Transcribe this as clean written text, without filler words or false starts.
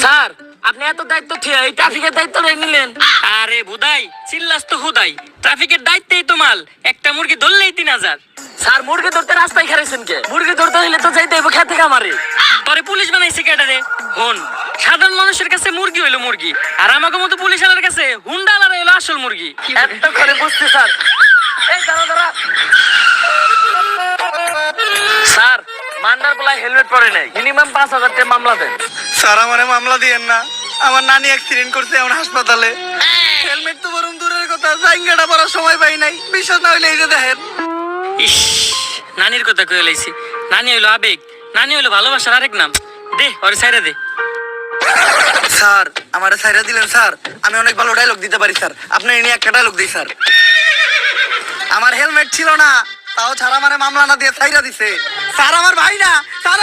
Sir আপনি এত দায়িত্ব থেকে এই ট্রাফিকের দায়িত্ব নিলেন? আরে বুদাই চিল্লাস তো হুদাই, ট্রাফিকের দায়িত্বেই তো মাল, একটা মুরগি ধরলেই 3000। স্যার মুরগি ধরতে রাস্তায় খারাইছেন কে? মুরগি ধরতে হইলে তো যাইতে হইব খেতে খামারে। পরে পুলিশ বানাইছে কেটারে? হন, সাধারণ মানুষের কাছে মুরগি হইলো মুরগি, আর আমাকে মতো পুলিশ আলার কাছে হুন্ডা আলার হইলো আসল মুরগি। এত করে বুঝছি স্যার। এই দাঁড়া দাঁড়া স্যার, মান্ডার বলাই হেলমেট পরে নাই, মিনিমাম 5000 টাকা মামলা দেন। স্যার আমারে মামলা দিয়েন না, আমার নানি অ্যাক্সিডেন্ট করছে এখন হাসপাতালে। হেলমেট তো বরং দূরের কথা, জাইঙ্গাটা পরার সময় পাই নাই। বিশ্বাস না হইলে এই যে দেখেন। ইস, নানির কথা কয়ে লাইছি। নানি হইলো আবেগ, নানি হইলো ভালোবাসার আরেক নাম। দে ওরে সাইরা দে। স্যার আমারে ছাইরা দিলেন স্যার, আমি অনেক ভালো ডায়লগ দিতে পারি স্যার, আপনি এনে একটা ডায়লগ দিই স্যার। আমার হেলমেট ছিল না, তাও ছাড়া আমারে মামলা না দিয়ে ছাইরা দিছে। স্যার আমার ভাই না, স্যার